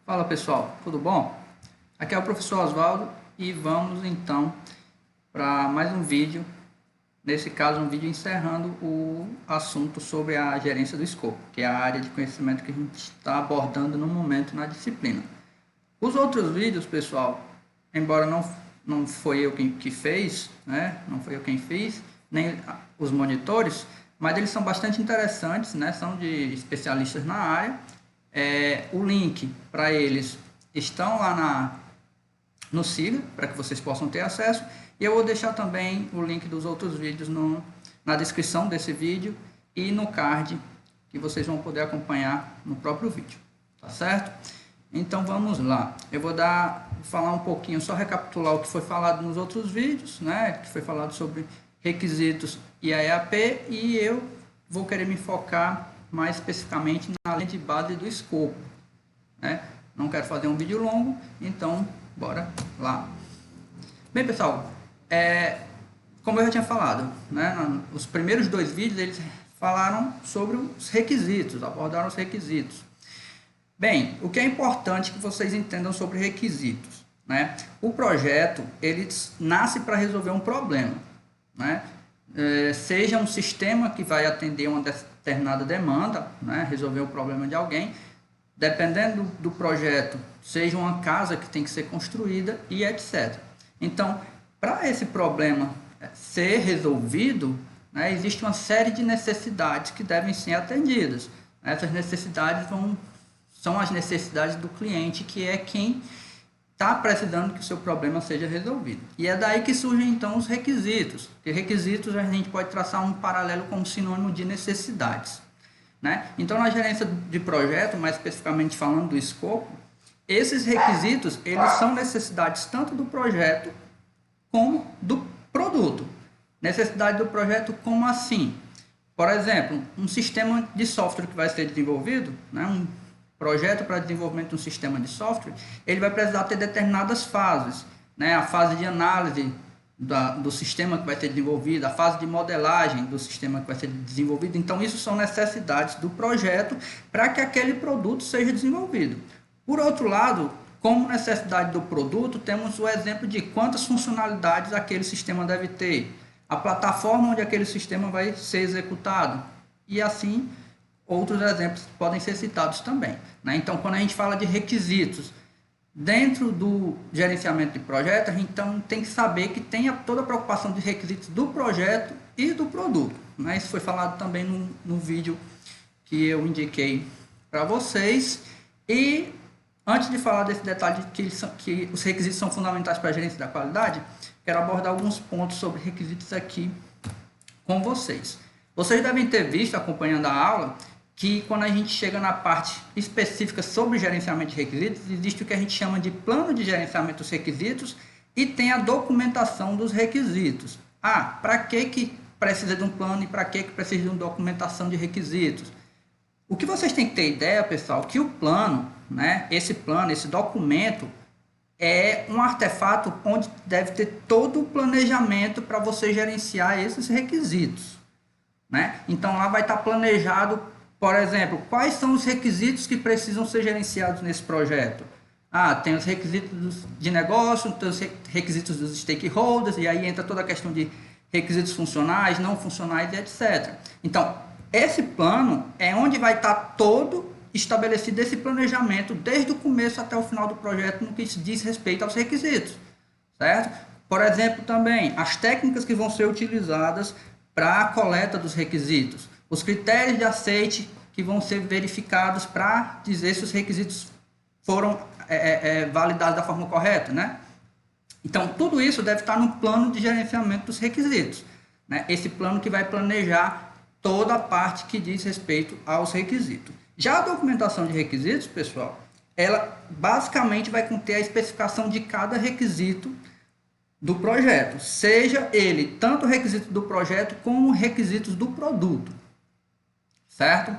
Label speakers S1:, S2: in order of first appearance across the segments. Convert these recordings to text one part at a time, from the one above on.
S1: Fala pessoal, tudo bom? Aqui é o professor Oswaldo e vamos então para mais um vídeo, nesse caso um vídeo encerrando o assunto sobre a gerência do escopo, que é a área de conhecimento que a gente está abordando no momento na disciplina. Os outros vídeos, pessoal, embora não foi eu que fez, né? Não foi eu quem fiz, nem os monitores, mas eles são bastante interessantes, né? São de especialistas na área. O link para eles estão lá no Siga, para que vocês possam ter acesso, e eu vou deixar também o link dos outros vídeos na descrição desse vídeo e no card, que vocês vão poder acompanhar no próprio vídeo, tá certo? Então vamos lá, eu vou falar um pouquinho, só recapitular o que foi falado nos outros vídeos, né, que foi falado sobre requisitos e a EAP, e eu vou querer me focar mais especificamente na linha de base do escopo, né? Não quero fazer um vídeo longo, então bora lá. Bem pessoal, como eu já tinha falado, né, os primeiros dois vídeos eles falaram sobre os requisitos, abordaram os requisitos. Bem, o que é importante que vocês entendam sobre requisitos, né? O projeto ele nasce para resolver um problema, né? Seja um sistema que vai atender uma determinada demanda, né, resolver o problema de alguém, dependendo do projeto, seja uma casa que tem que ser construída e etc. Então, para esse problema ser resolvido, né, existe uma série de necessidades que devem ser atendidas. Essas necessidades são as necessidades do cliente, que é quem está precisando que o seu problema seja resolvido. E é daí que surgem então os requisitos. Porque requisitos a gente pode traçar um paralelo como sinônimo de necessidades, né? Então na gerência de projeto, mais especificamente falando do escopo, esses requisitos eles são necessidades tanto do projeto como do produto. Necessidade do projeto como assim? Por exemplo, um sistema de software que vai ser desenvolvido, né, um projeto para desenvolvimento de um sistema de software, ele vai precisar ter determinadas fases, né? A fase de análise do sistema que vai ser desenvolvido, a fase de modelagem do sistema que vai ser desenvolvido. Então, isso são necessidades do projeto para que aquele produto seja desenvolvido. Por outro lado, como necessidade do produto, temos o exemplo de quantas funcionalidades aquele sistema deve ter, a plataforma onde aquele sistema vai ser executado, e assim outros exemplos podem ser citados também, né? Então, quando a gente fala de requisitos dentro do gerenciamento de projeto, a gente então tem que saber que tem toda a preocupação de requisitos do projeto e do produto, né? Isso foi falado também no vídeo que eu indiquei para vocês. E antes de falar desse detalhe que os requisitos são fundamentais para a gerência da qualidade, quero abordar alguns pontos sobre requisitos aqui com vocês. Vocês devem ter visto, acompanhando a aula, que quando a gente chega na parte específica sobre gerenciamento de requisitos, existe o que a gente chama de plano de gerenciamento dos requisitos e tem a documentação dos requisitos. Para que precisa de um plano e para que precisa de uma documentação de requisitos? O que vocês têm que ter ideia, pessoal, que o plano, né, esse documento, é um artefato onde deve ter todo o planejamento para você gerenciar esses requisitos, né? Então lá vai estar planejado, por exemplo, quais são os requisitos que precisam ser gerenciados nesse projeto. Tem os requisitos de negócio, tem os requisitos dos stakeholders, e aí entra toda a questão de requisitos funcionais, não funcionais e etc. Então, esse plano é onde vai estar todo estabelecido esse planejamento, desde o começo até o final do projeto, no que diz respeito aos requisitos, certo? Por exemplo, também, as técnicas que vão ser utilizadas para a coleta dos requisitos, os critérios de aceite que vão ser verificados para dizer se os requisitos foram validados da forma correta, né? Então, tudo isso deve estar no plano de gerenciamento dos requisitos, né? Esse plano que vai planejar toda a parte que diz respeito aos requisitos. Já a documentação de requisitos, pessoal, ela basicamente vai conter a especificação de cada requisito do projeto, seja ele tanto requisito do projeto como requisitos do produto, certo?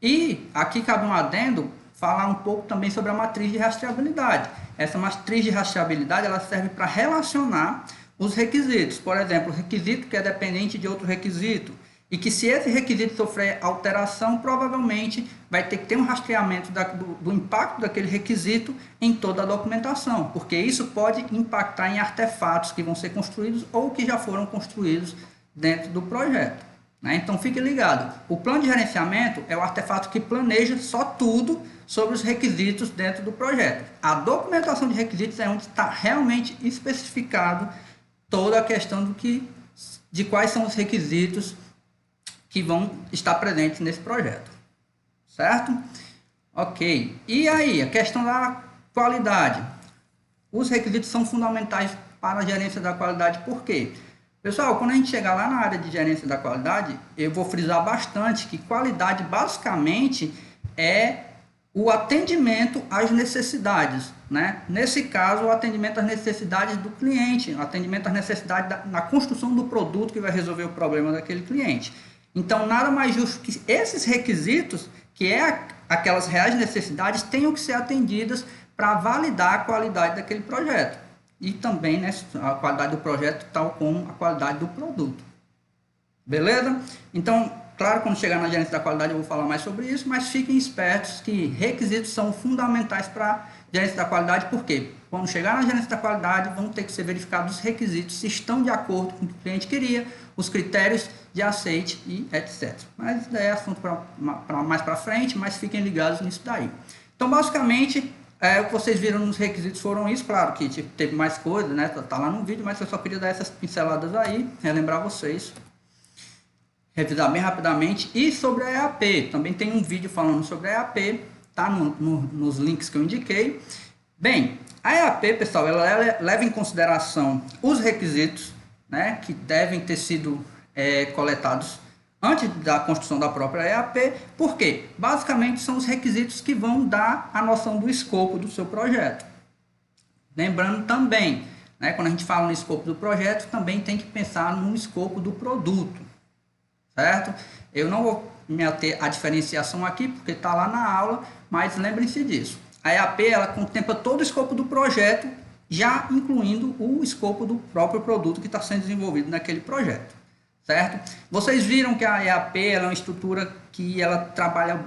S1: E aqui cabe um adendo, falar um pouco também sobre a matriz de rastreabilidade. Essa matriz de rastreabilidade ela serve para relacionar os requisitos, por exemplo, o requisito que é dependente de outro requisito, e que se esse requisito sofrer alteração, provavelmente vai ter que ter um rastreamento do impacto daquele requisito em toda a documentação, porque isso pode impactar em artefatos que vão ser construídos ou que já foram construídos dentro do projeto, né? Então fique ligado, o plano de gerenciamento é o artefato que planeja só tudo sobre os requisitos dentro do projeto. A documentação de requisitos é onde está realmente especificado toda a questão de quais são os requisitos que vão estar presentes nesse projeto, certo? Ok, e aí, a questão da qualidade. Os requisitos são fundamentais para a gerência da qualidade, por quê? Pessoal, quando a gente chegar lá na área de gerência da qualidade, eu vou frisar bastante que qualidade basicamente é o atendimento às necessidades, né? Nesse caso, o atendimento às necessidades do cliente, o atendimento às necessidades na construção do produto que vai resolver o problema daquele cliente. Então, nada mais justo que esses requisitos, que é aquelas reais necessidades, tenham que ser atendidas para validar a qualidade daquele projeto. E também, né, a qualidade do projeto, tal como a qualidade do produto. Beleza? Então, claro, quando chegar na gerência da qualidade eu vou falar mais sobre isso, mas fiquem espertos que requisitos são fundamentais para a gerência da qualidade, porque quando chegar na gerência da qualidade vão ter que ser verificados os requisitos, se estão de acordo com o que o cliente queria, os critérios de aceite e etc. Mas isso daí é assunto para mais para frente, mas fiquem ligados nisso daí. Então, basicamente, o que vocês viram nos requisitos foram isso. Claro que teve mais coisas, né? Tá lá no vídeo, mas eu só queria dar essas pinceladas aí, relembrar vocês, revisar bem rapidamente. E sobre a EAP, também tem um vídeo falando sobre a EAP, tá nos links que eu indiquei. Bem, a EAP, pessoal, ela leva em consideração os requisitos, né, que devem ter sido coletados antes da construção da própria EAP. Por quê? Basicamente são os requisitos que vão dar a noção do escopo do seu projeto. Lembrando também, né, quando a gente fala no escopo do projeto, também tem que pensar no escopo do produto, certo? Eu não vou me ater à diferenciação aqui, porque está lá na aula, mas lembrem-se disso. A EAP, ela contempla todo o escopo do projeto, já incluindo o escopo do próprio produto que está sendo desenvolvido naquele projeto, certo? Vocês viram que a EAP ela é uma estrutura que ela trabalha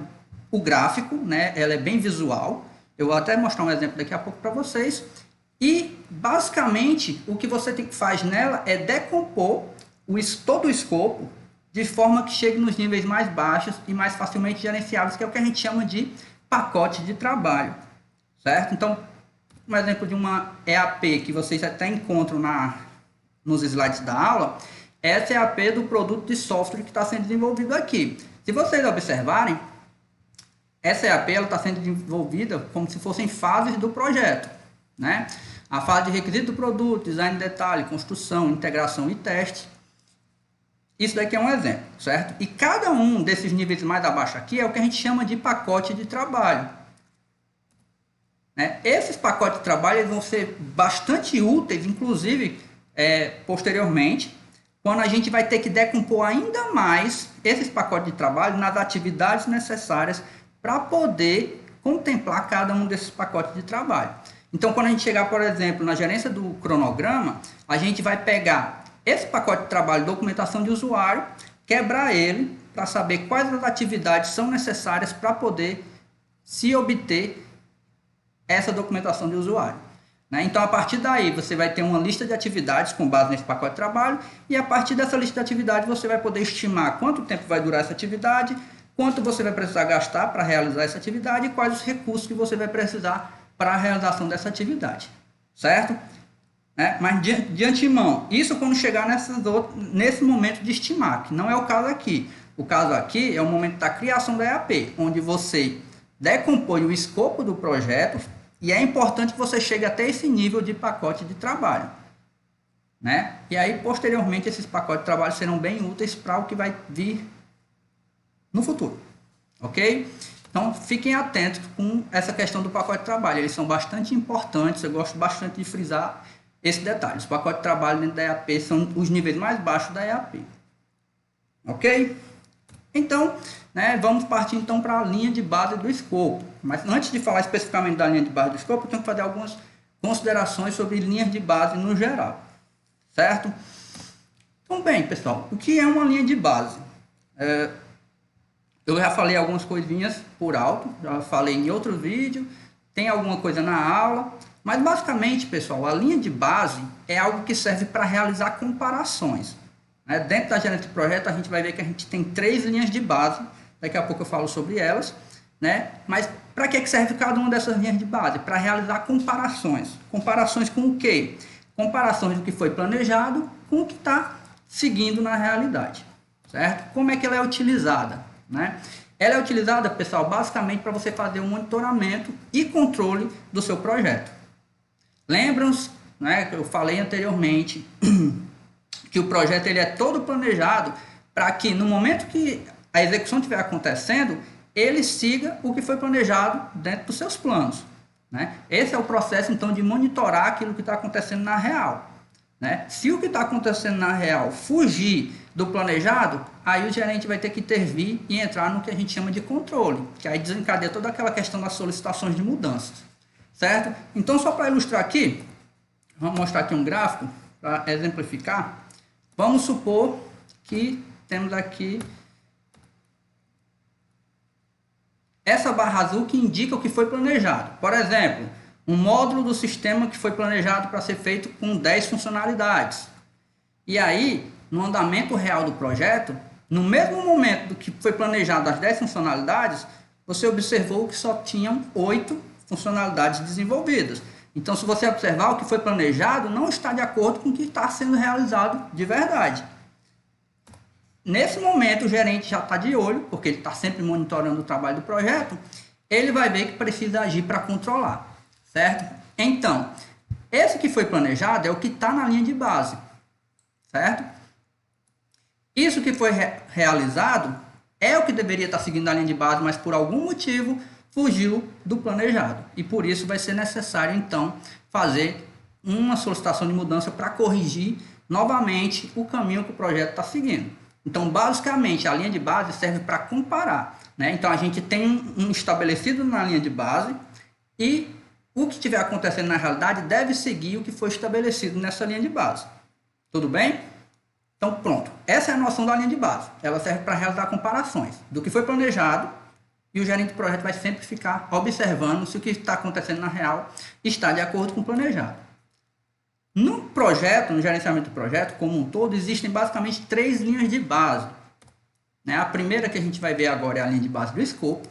S1: o gráfico, né? Ela é bem visual. Eu vou até mostrar um exemplo daqui a pouco para vocês. E, basicamente, o que você faz nela é decompor todo o escopo de forma que chegue nos níveis mais baixos e mais facilmente gerenciáveis, que é o que a gente chama de pacote de trabalho, certo? Então, um exemplo de uma EAP que vocês até encontram nos slides da aula, essa é a EAP do produto de software que está sendo desenvolvido aqui. Se vocês observarem, essa EAP está sendo desenvolvida como se fossem fases do projeto, né? A fase de requisito do produto, design de detalhe, construção, integração e teste. Isso daqui é um exemplo, certo? E cada um desses níveis mais abaixo aqui é o que a gente chama de pacote de trabalho, né? Esses pacotes de trabalho eles vão ser bastante úteis, inclusive posteriormente, quando a gente vai ter que decompor ainda mais esses pacotes de trabalho nas atividades necessárias para poder contemplar cada um desses pacotes de trabalho. Então, quando a gente chegar, por exemplo, na gerência do cronograma, a gente vai pegar esse pacote de trabalho, documentação de usuário, quebrar ele para saber quais as atividades são necessárias para poder se obter essa documentação de usuário, né? Então, a partir daí, você vai ter uma lista de atividades com base nesse pacote de trabalho e a partir dessa lista de atividades, você vai poder estimar quanto tempo vai durar essa atividade, quanto você vai precisar gastar para realizar essa atividade e quais os recursos que você vai precisar para a realização dessa atividade, certo? Mas de antemão, isso quando chegar nesse momento de estimar, que não é o caso aqui. O caso aqui é o momento da criação da EAP, onde você decompõe o escopo do projeto e é importante que você chegue até esse nível de pacote de trabalho, né? E aí, posteriormente, esses pacotes de trabalho serão bem úteis para o que vai vir no futuro, ok? Então, fiquem atentos com essa questão do pacote de trabalho. Eles são bastante importantes, eu gosto bastante de frisar esse detalhe. Os pacotes de trabalho dentro da EAP são os níveis mais baixos da EAP. Ok? Então, né, vamos partir então para a linha de base do escopo. Mas antes de falar especificamente da linha de base do escopo, eu tenho que fazer algumas considerações sobre linhas de base no geral. Certo? Então, bem, pessoal, o que é uma linha de base? Eu já falei algumas coisinhas por alto, já falei em outro vídeo, tem alguma coisa na aula, mas basicamente, pessoal, a linha de base é algo que serve para realizar comparações. Né? Dentro da gerência de projeto, a gente vai ver que a gente tem 3 linhas de base, daqui a pouco eu falo sobre elas, né? Mas para que serve cada uma dessas linhas de base? Para realizar comparações. Comparações com o quê? Comparações do que foi planejado com o que está seguindo na realidade. Certo? Como é que ela é utilizada? Né? Ela é utilizada, pessoal, basicamente para você fazer um monitoramento e controle do seu projeto. Lembram-se, né, que eu falei anteriormente que o projeto ele é todo planejado para que no momento que a execução estiver acontecendo, ele siga o que foi planejado dentro dos seus planos. Né? Esse é o processo, então, de monitorar aquilo que está acontecendo na real. Né? Se o que está acontecendo na real fugir do planejado, aí o gerente vai ter que intervir e entrar no que a gente chama de controle, que aí desencadeia toda aquela questão das solicitações de mudanças. Certo? Então, só para ilustrar aqui, vamos mostrar aqui um gráfico para exemplificar. Vamos supor que temos aqui essa barra azul que indica o que foi planejado. Por exemplo, um módulo do sistema que foi planejado para ser feito com 10 funcionalidades. E aí, no andamento real do projeto, no mesmo momento do que foi planejado as 10 funcionalidades, você observou que só tinham 8 funcionalidades desenvolvidas. Então, se você observar, o que foi planejado não está de acordo com o que está sendo realizado de verdade. Nesse momento, o gerente já está de olho, porque ele está sempre monitorando o trabalho do projeto, ele vai ver que precisa agir para controlar, certo? Então, esse que foi planejado é o que está na linha de base, certo? Isso que foi realizado é o que deveria estar seguindo a linha de base, mas por algum motivo fugiu do planejado. E por isso vai ser necessário, então, fazer uma solicitação de mudança para corrigir novamente o caminho que o projeto está seguindo. Então, basicamente, a linha de base serve para comparar. Né? Então, a gente tem um estabelecido na linha de base e o que estiver acontecendo na realidade deve seguir o que foi estabelecido nessa linha de base. Tudo bem? Então, pronto. Essa é a noção da linha de base. Ela serve para realizar comparações do que foi planejado e o gerente do projeto vai sempre ficar observando se o que está acontecendo na real está de acordo com o planejado. No projeto, no gerenciamento do projeto como um todo, existem basicamente 3 linhas de base. Né? A primeira que a gente vai ver agora é a linha de base do escopo.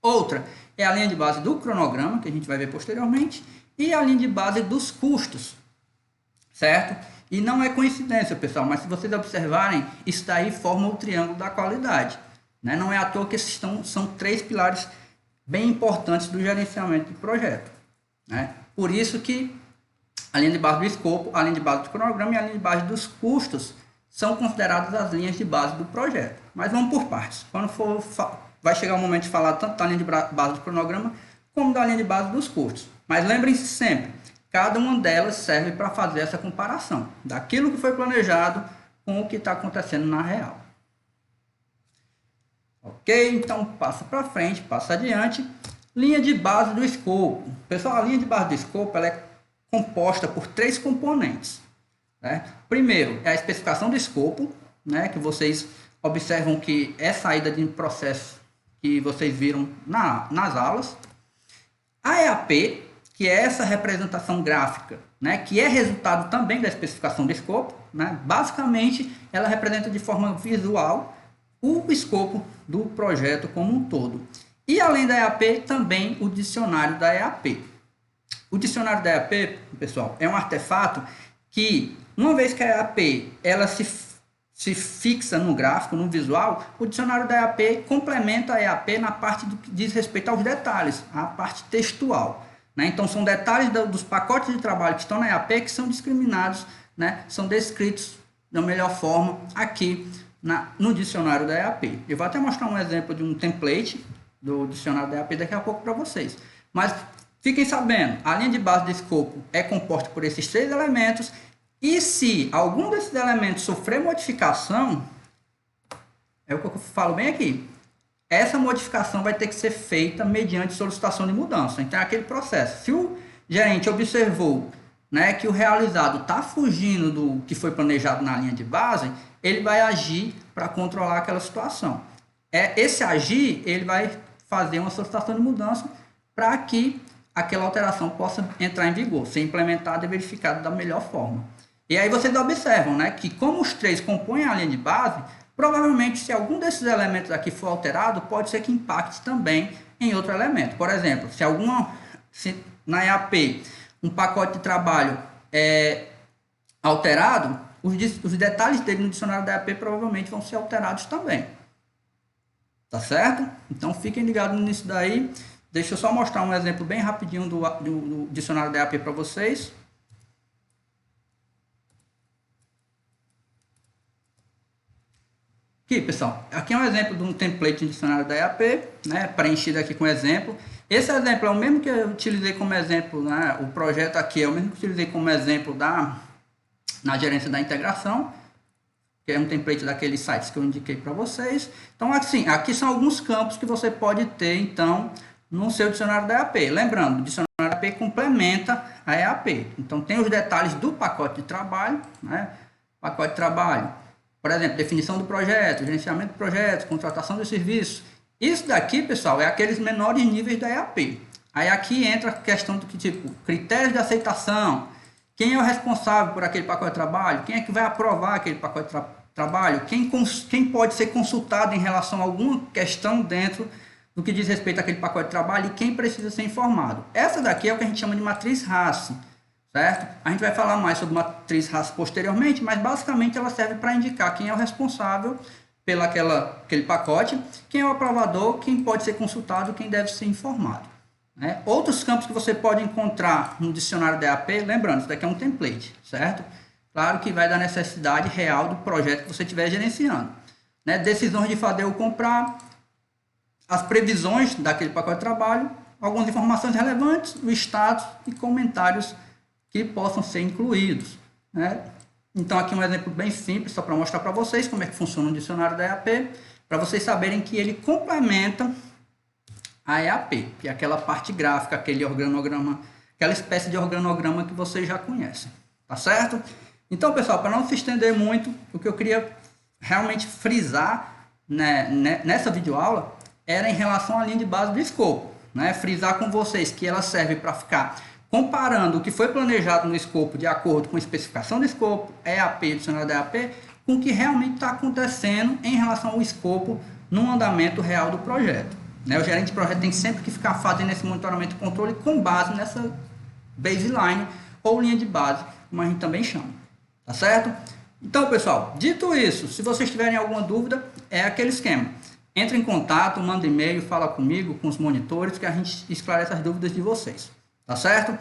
S1: Outra é a linha de base do cronograma, que a gente vai ver posteriormente. E a linha de base dos custos. Certo? E não é coincidência, pessoal, mas se vocês observarem, isso daí forma o triângulo da qualidade. Né? Não é à toa que esses são 3 pilares bem importantes do gerenciamento do projeto. Né? Por isso que a linha de base do escopo, a linha de base do cronograma e a linha de base dos custos são consideradas as linhas de base do projeto. Mas vamos por partes. Quando vai chegar o momento de falar tanto da linha de base do cronograma como da linha de base dos custos. Mas lembrem-se sempre, cada uma delas serve para fazer essa comparação daquilo que foi planejado com o que está acontecendo na real. Ok? Então, passa para frente, passa adiante. Linha de base do escopo. Pessoal, a linha de base do escopo ela é composta por 3 componentes. Né? Primeiro, é a especificação do escopo, né? Que vocês observam que é saída de um processo que vocês viram nas aulas. A EAP, que é essa representação gráfica, né? Que é resultado também da especificação do escopo. Né? Basicamente, ela representa de forma visual o escopo do projeto como um todo. E além da EAP, também o dicionário da EAP. O dicionário da EAP, pessoal, é um artefato que, uma vez que a EAP ela se fixa no gráfico, no visual, o dicionário da EAP complementa a EAP na parte do que diz respeito aos detalhes, a parte textual. Né? Então, são detalhes dos pacotes de trabalho que estão na EAP que são discriminados, né? São descritos da melhor forma aqui no dicionário da EAP. Eu vou até mostrar um exemplo de um template do dicionário da EAP daqui a pouco para vocês. Mas fiquem sabendo, a linha de base do escopo é composta por esses 3 elementos e se algum desses elementos sofrer modificação, é o que eu falo bem aqui, essa modificação vai ter que ser feita mediante solicitação de mudança. Então é aquele processo. Se o gerente observou, né, que o realizado está fugindo do que foi planejado na linha de base, ele vai agir para controlar aquela situação. Esse agir, ele vai fazer uma solicitação de mudança para que aquela alteração possa entrar em vigor, ser implementada e verificada da melhor forma. E aí vocês observam, né, que como os três compõem a linha de base, provavelmente se algum desses elementos aqui for alterado, pode ser que impacte também em outro elemento. Por exemplo, se na EAP um pacote de trabalho é alterado, os detalhes dele no dicionário da EAP provavelmente vão ser alterados também. Tá certo? Então fiquem ligados nisso daí. Deixa eu só mostrar um exemplo bem rapidinho do dicionário da EAP para vocês. Aqui, pessoal, aqui é um exemplo de um template de dicionário da EAP, né, preenchido aqui com exemplo. Esse exemplo é o mesmo que eu utilizei como exemplo, né, o projeto aqui é o mesmo que eu utilizei como exemplo na gerência da integração, que é um template daqueles sites que eu indiquei para vocês. Então, assim, aqui são alguns campos que você pode ter, então, no seu dicionário da EAP. Lembrando, o dicionário da EAP complementa a EAP. Então, tem os detalhes do pacote de trabalho, né, pacote de trabalho. Por exemplo, definição do projeto, gerenciamento do projeto, contratação dos serviços. Isso daqui, pessoal, é aqueles menores níveis da EAP. Aí aqui entra a questão do que, tipo, critérios de aceitação, quem é o responsável por aquele pacote de trabalho, quem é que vai aprovar aquele pacote de trabalho, quem pode ser consultado em relação a alguma questão dentro do que diz respeito àquele pacote de trabalho e quem precisa ser informado. Essa daqui é o que a gente chama de matriz RACI. Certo? A gente vai falar mais sobre matriz RACI posteriormente, mas basicamente ela serve para indicar quem é o responsável pelo aquele pacote, quem é o aprovador, quem pode ser consultado, quem deve ser informado. Né? Outros campos que você pode encontrar no dicionário da EAP, lembrando, isso daqui é um template, certo? Claro que vai da necessidade real do projeto que você estiver gerenciando. Né? Decisões de fazer ou comprar, as previsões daquele pacote de trabalho, algumas informações relevantes, o status e comentários que possam ser incluídos. Né? Então, aqui um exemplo bem simples, só para mostrar para vocês como é que funciona o dicionário da EAP, para vocês saberem que ele complementa a EAP, que é aquela parte gráfica, aquele organograma, aquela espécie de organograma que vocês já conhecem. Tá certo? Então, pessoal, para não se estender muito, o que eu queria realmente frisar, né, nessa videoaula era em relação à linha de base do escopo. Né? Frisar com vocês que ela serve para ficar comparando o que foi planejado no escopo de acordo com a especificação do escopo, EAP, dicionário da EAP, com o que realmente está acontecendo em relação ao escopo no andamento real do projeto. Né? O gerente de projeto tem sempre que ficar fazendo esse monitoramento e controle com base nessa baseline ou linha de base, como a gente também chama. Tá certo? Então, pessoal, dito isso, se vocês tiverem alguma dúvida, é aquele esquema. Entre em contato, manda e-mail, fala comigo, com os monitores, que a gente esclarece as dúvidas de vocês. Tá certo?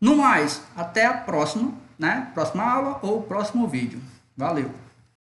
S1: No mais, até a próxima, né? Próxima aula ou próximo vídeo. Valeu!